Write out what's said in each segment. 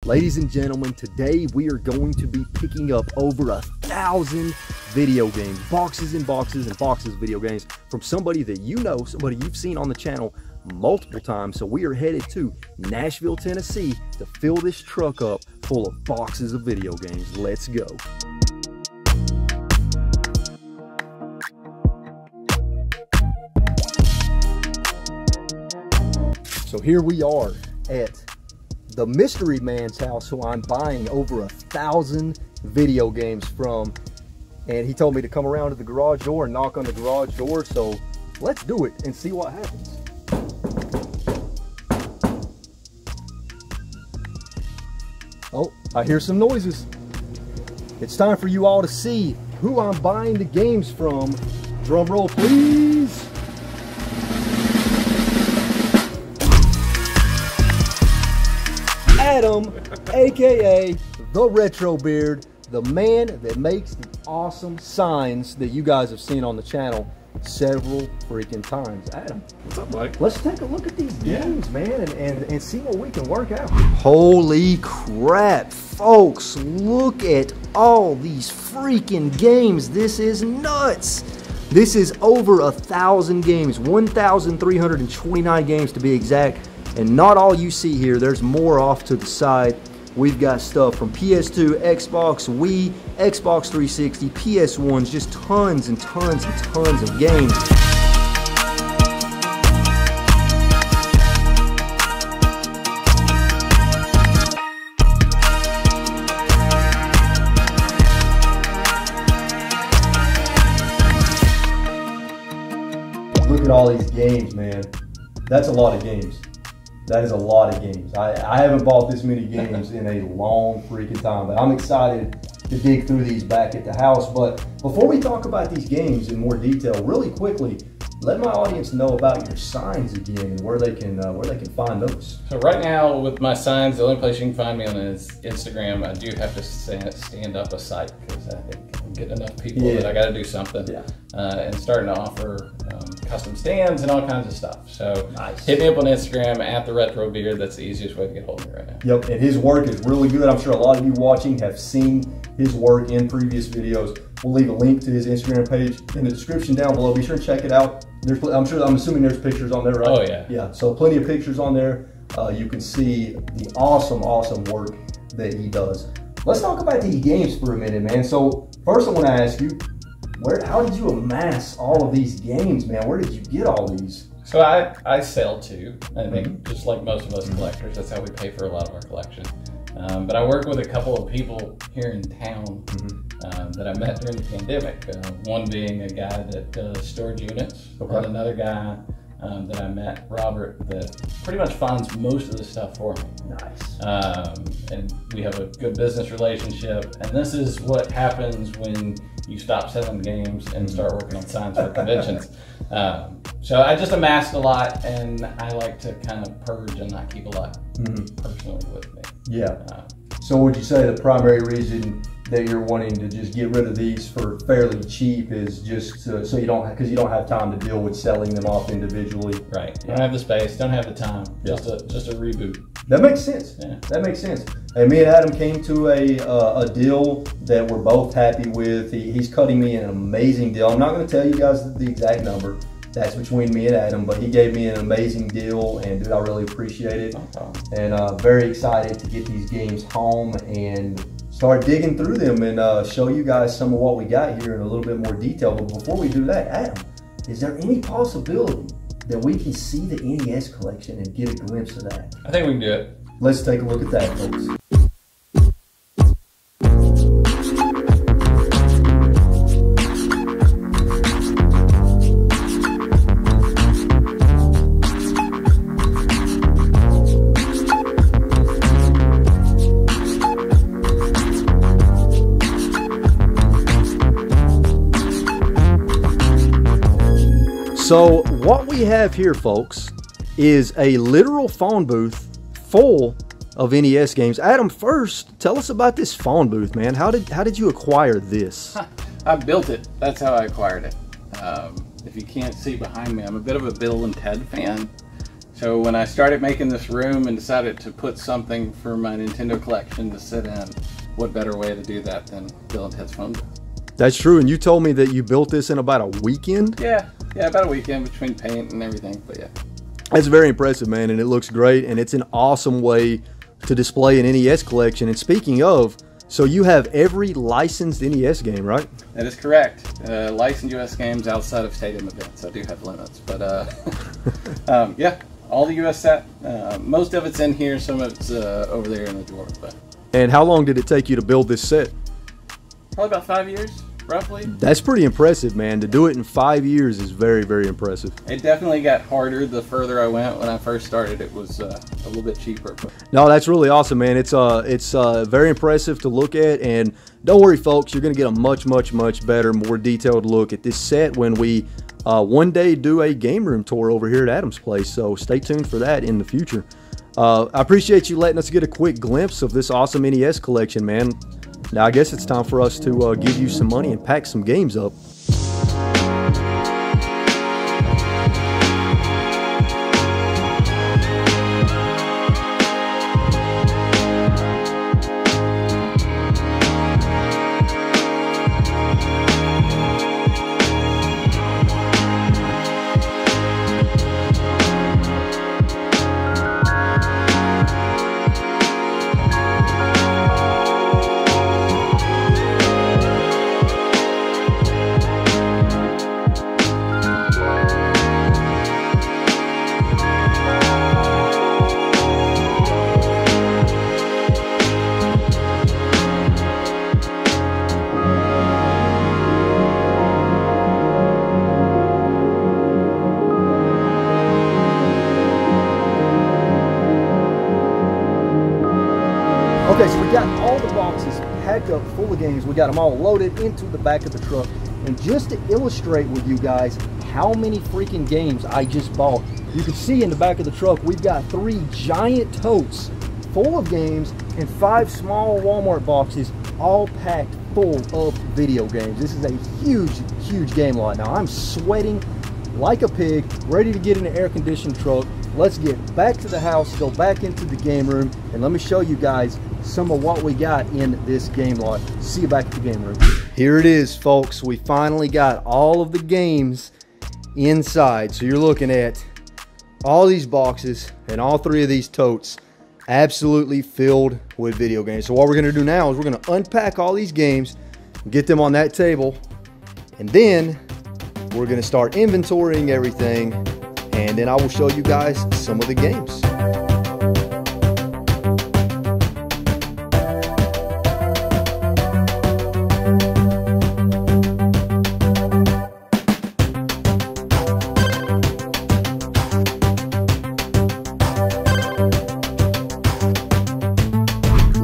Ladies and gentlemen, today we are going to be picking up over 1,000 video games, boxes and boxes and boxes of video games from somebody that you know, somebody you've seen on the channel multiple times. So we are headed to Nashville, Tennessee to fill this truck up full of boxes of video games. Let's go. So here we are at the mystery man's house who I'm buying over 1,000 video games from, and he told me to come around to the garage door and knock on the garage door. So let's do it and see what happens. Oh, I hear some noises. It's time for you all to see who I'm buying the games from. Drum roll, please. Adam, aka the Retro Beard, the man that makes the awesome signs that you guys have seen on the channel several freaking times. Adam, what's up, Mike? Let's take a look at these games, man, and see what we can work out. Holy crap, folks, look at all these freaking games. This is nuts. This is over 1,000 games, 1,329 games to be exact. And not all you see here, there's more off to the side. We've got stuff from PS2, Xbox, Wii, Xbox 360, PS1s, just tons and tons and tons of games. Look at all these games, man. That's a lot of games. That is a lot of games. I haven't bought this many games in a long freaking time, but I'm excited to dig through these back at the house. But before we talk about these games in more detail, really quickly, let my audience know about your signs again and where they can find those. So right now with my signs, the only place you can find me on is Instagram. I do have to stand up a site because I think I'm getting enough people that I got to do something. Yeah. And starting to offer custom stands and all kinds of stuff. So hit me up on Instagram at the Retro Beard. That's the easiest way to get hold of me right now. Yep, and his work is really good. I'm sure a lot of you watching have seen his work in previous videos. We'll leave a link to his Instagram page in the description down below. Be sure to check it out. I'm assuming there's pictures on there, right? Oh yeah. Yeah, so plenty of pictures on there. You can see the awesome work that he does. Let's talk about these games for a minute, man. So first I want to ask you, how did you amass all of these games, man? Where did you get all these? So I sell too. I think just like most of us collectors, that's how we pay for a lot of our collection. But I work with a couple of people here in town that I met during the pandemic. One being a guy that does storage units, and another guy that I met, Robert, that pretty much finds most of the stuff for me. Nice. And we have a good business relationship. And this is what happens when you stop selling games and start working on signs for conventions. So I just amassed a lot, and I like to kind of purge and not keep a lot personally with me. Yeah. So would you say the primary reason that you're wanting to just get rid of these for fairly cheap is just so you don't have time to deal with selling them off individually? Right. You don't have the space, don't have the time. Just a reboot. That makes sense. Yeah. That makes sense. And me and Adam came to a deal that we're both happy with. He's cutting me an amazing deal. I'm not going to tell you guys the exact number. That's between me and Adam, but he gave me an amazing deal, and dude, I really appreciate it. And very excited to get these games home and start digging through them and show you guys some of what we got here in a little bit more detail. But before we do that, Adam, is there any possibility that we can see the NES collection and get a glimpse of that? I think we can do it. Let's take a look at that, folks. So what we have here, folks, is a literal phone booth full of NES games. Adam, first, tell us about this phone booth, man. How did you acquire this? I built it. That's how I acquired it. If you can't see behind me, I'm a bit of a Bill and Ted fan. So when I started making this room and decided to put something for my Nintendo collection to sit in, what better way to do that than Bill & Ted's phone booth? That's true, and you told me that you built this in about a weekend? Yeah, about a weekend between paint and everything, but yeah. That's very impressive, man, and it looks great, and it's an awesome way to display an NES collection. And speaking of, so you have every licensed NES game, right? That is correct. Licensed US games outside of stadium events. I do have limits, but yeah, all the US set. Most of it's in here, some of it's over there in the drawer. But. And how long did it take you to build this set? Probably about 5 years, roughly. That's pretty impressive, man. To do it in 5 years is very, very impressive. It definitely got harder the further I went. When I first started, it was a little bit cheaper. But. No, that's really awesome, man. It's very impressive to look at, and don't worry, folks, you're going to get a much, much, much better, more detailed look at this set when we one day do a game room tour over here at Adam's place. So stay tuned for that in the future. I appreciate you letting us get a quick glimpse of this awesome NES collection, man. Now, I guess it's time for us to give you some money and pack some games up. Okay, so we got all the boxes packed up full of games. We got them all loaded into the back of the truck. And just to illustrate with you guys how many freaking games I just bought, you can see in the back of the truck, we've got 3 giant totes full of games and 5 small Walmart boxes all packed full of video games. This is a huge, huge game lot. Now I'm sweating like a pig, ready to get in an air-conditioned truck. Let's get back to the house, go back into the game room, and let me show you guys some of what we got in this game lot. See you back at the game room. Here it is, folks. We finally got all of the games inside. So you're looking at all these boxes and all 3 of these totes absolutely filled with video games. So what we're gonna do now is we're gonna unpack all these games, get them on that table, and then we're gonna start inventorying everything, and then I will show you guys some of the games.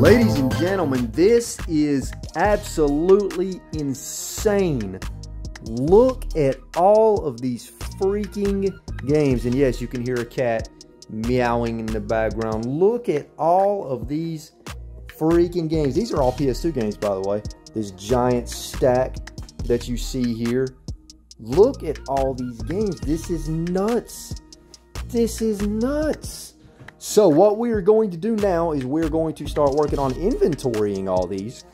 Ladies and gentlemen, this is absolutely insane. Look at all of these freaking games. And yes, you can hear a cat meowing in the background. Look at all of these freaking games. These are all PS2 games, by the way. This giant stack that you see here. Look at all these games. This is nuts. This is nuts. So what we are going to do now is we're going to start working on inventorying all these,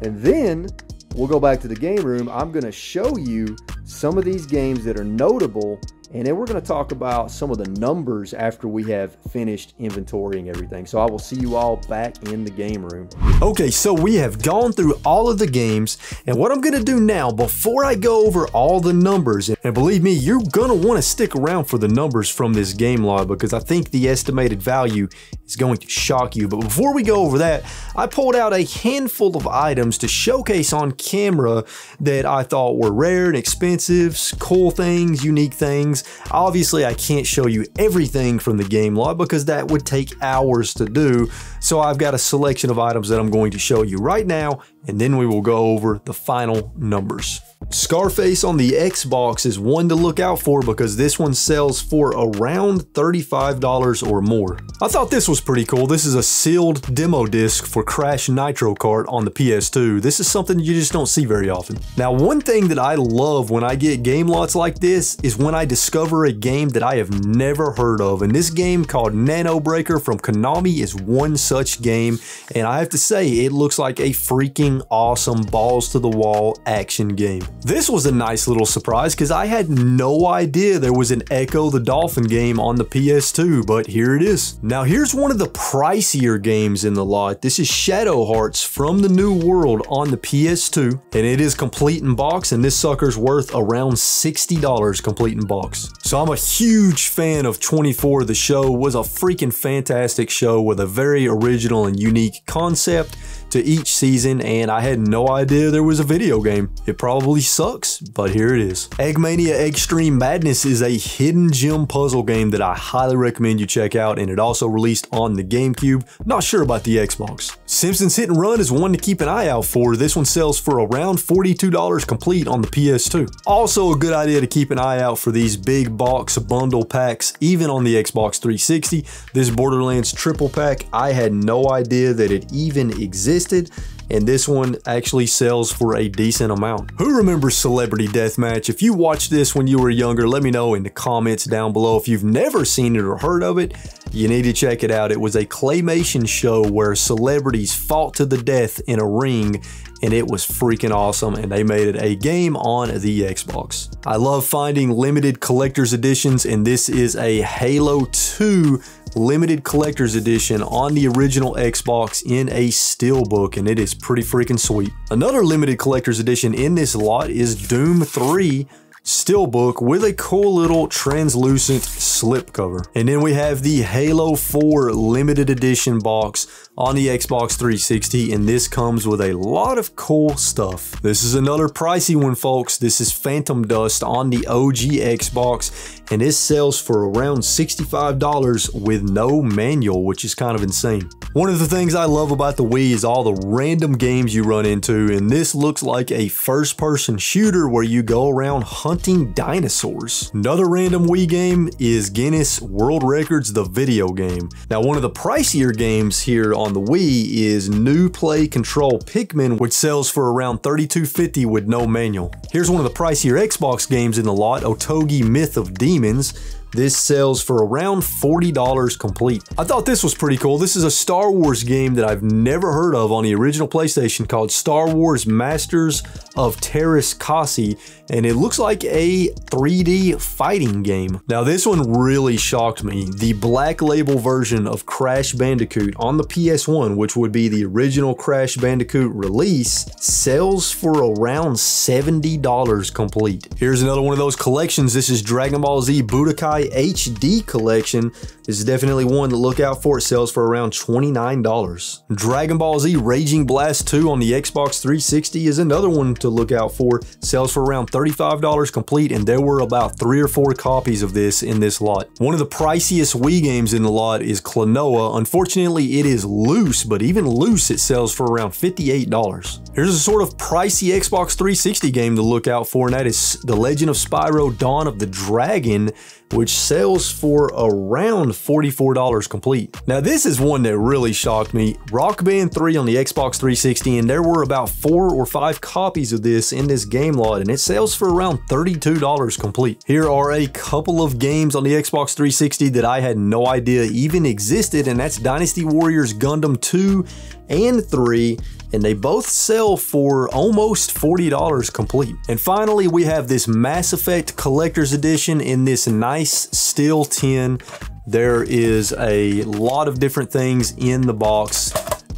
and then we'll go back to the game room. I'm going to show you some of these games that are notable, and then we're going to talk about some of the numbers after we have finished inventorying everything. So I will see you all back in the game room. Okay, so we have gone through all of the games, and what I'm going to do now, before I go over all the numbers, and believe me, you're going to want to stick around for the numbers from this game log, because I think the estimated value is going to shock you. But before we go over that, I pulled out a handful of items to showcase on camera that I thought were rare and expensive, cool things, unique things. Obviously, I can't show you everything from the game log because that would take hours to do. So I've got a selection of items that I'm going to show you right now, and then we will go over the final numbers. Scarface on the Xbox is one to look out for because this one sells for around $35 or more. I thought this was pretty cool. This is a sealed demo disc for Crash Nitro Kart on the PS2. This is something you just don't see very often. Now, one thing that I love when I get game lots like this is when I discover discover a game that I have never heard of, and this game called Nano Breaker from Konami is one such game, and I have to say it looks like a freaking awesome balls to the wall action game. This was a nice little surprise because I had no idea there was an Echo the Dolphin game on the PS2, but here it is. Now here's one of the pricier games in the lot. This is Shadow Hearts from the New World on the PS2, and it is complete in box, and this sucker's worth around $60 complete in box. So I'm a huge fan of 24. The show was a freaking fantastic show with a very original and unique concept to each season, and I had no idea there was a video game. It probably sucks, but here it is. Eggmania Extreme Madness is a hidden gem puzzle game that I highly recommend you check out, and it also released on the GameCube. Not sure about the Xbox. Simpsons Hit and Run is one to keep an eye out for. This one sells for around $42 complete on the PS2. Also a good idea to keep an eye out for these big box bundle packs, even on the Xbox 360. This Borderlands triple pack, I had no idea that it even existed, and this one actually sells for a decent amount. Who remembers Celebrity Deathmatch? If you watched this when you were younger, let me know in the comments down below. If you've never seen it or heard of it, you need to check it out. It was a claymation show where celebrities fought to the death in a ring, and it was freaking awesome, and they made it a game on the Xbox. I love finding limited collector's editions, and this is a Halo 2 limited collector's edition on the original Xbox in a steelbook, and it is pretty freaking sweet. Another limited collector's edition in this lot is Doom 3 steelbook with a cool little translucent slipcover. And then we have the Halo 4 limited edition box on the Xbox 360, and this comes with a lot of cool stuff. This is another pricey one, folks. This is Phantom Dust on the OG Xbox, and this sells for around $65 with no manual, which is kind of insane. One of the things I love about the Wii is all the random games you run into, and this looks like a first-person shooter where you go around hunting dinosaurs. Another random Wii game is Guinness World Records, the video game. Now, one of the pricier games here on the Wii is New Play Control Pikmin, which sells for around $32.50 with no manual. Here's one of the pricier Xbox games in the lot, Otogi Myth of Demons. This sells for around $40 complete. I thought this was pretty cool. This is a Star Wars game that I've never heard of on the original PlayStation called Star Wars Masters of Terras Kasi, and it looks like a 3D fighting game. Now this one really shocked me. The Black Label version of Crash Bandicoot on the PS1, which would be the original Crash Bandicoot release, sells for around $70 complete. Here's another one of those collections. This is Dragon Ball Z Budokai HD collection. This is definitely one to look out for. It sells for around $29. Dragon Ball Z Raging Blast 2 on the Xbox 360 is another one to look out for. Sells for around $35 complete, and there were about 3 or 4 copies of this in this lot. One of the priciest Wii games in the lot is Klonoa. Unfortunately, it is loose, but even loose it sells for around $58. Here's a sort of pricey Xbox 360 game to look out for, and that is The Legend of Spyro Dawn of the Dragon, which sells for around $44 complete. Now this is one that really shocked me. Rock Band 3 on the Xbox 360, and there were about 4 or 5 copies of this in this game lot, and it sells for around $32 complete. Here are a couple of games on the Xbox 360 that I had no idea even existed, and that's Dynasty Warriors Gundam 2 and 3, and they both sell for almost $40 complete. And finally, we have this Mass Effect Collector's Edition in this nice steel tin. There is a lot of different things in the box,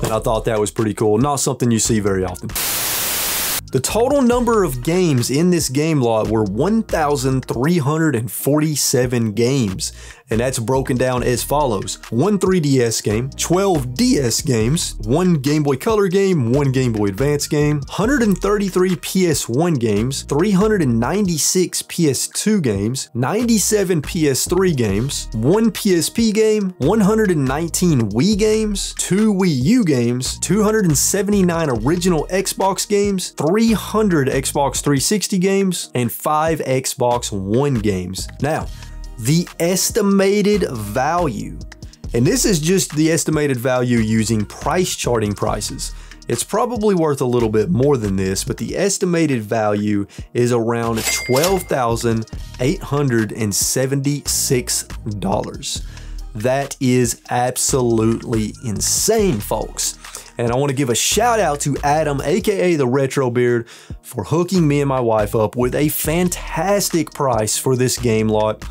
and I thought that was pretty cool. Not something you see very often. The total number of games in this game lot were 1,347 games, and that's broken down as follows: 1 3DS game, 12 DS games, 1 Game Boy Color game, 1 Game Boy Advance game, 133 PS1 games, 396 PS2 games, 97 PS3 games, 1 PSP game, 119 Wii games, 2 Wii U games, 279 original Xbox games, 300 Xbox 360 games, and 5 Xbox One games. Now, the estimated value, and this is just the estimated value using price charting prices, It's probably worth a little bit more than this, but the estimated value is around $12,876. That is absolutely insane, folks. And I want to give a shout out to Adam, aka the Retro Beard, for hooking me and my wife up with a fantastic price for this game lot.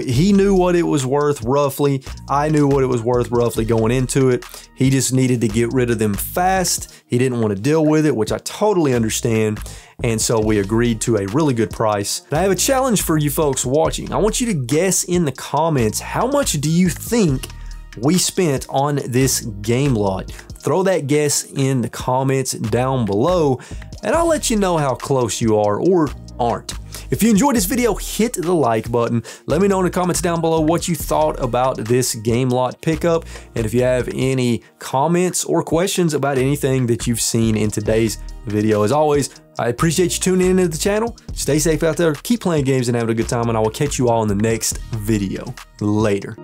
He knew what it was worth roughly. I knew what it was worth roughly going into it. He just needed to get rid of them fast. He didn't want to deal with it, which I totally understand. And so we agreed to a really good price. And I have a challenge for you folks watching. I want you to guess in the comments, how much do you think we spent on this game lot? Throw that guess in the comments down below, and I'll let you know how close you are or aren't. If you enjoyed this video, hit the like button. Let me know in the comments down below what you thought about this game lot pickup. And if you have any comments or questions about anything that you've seen in today's video, as always, I appreciate you tuning into the channel. Stay safe out there, keep playing games and having a good time, and I will catch you all in the next video. Later.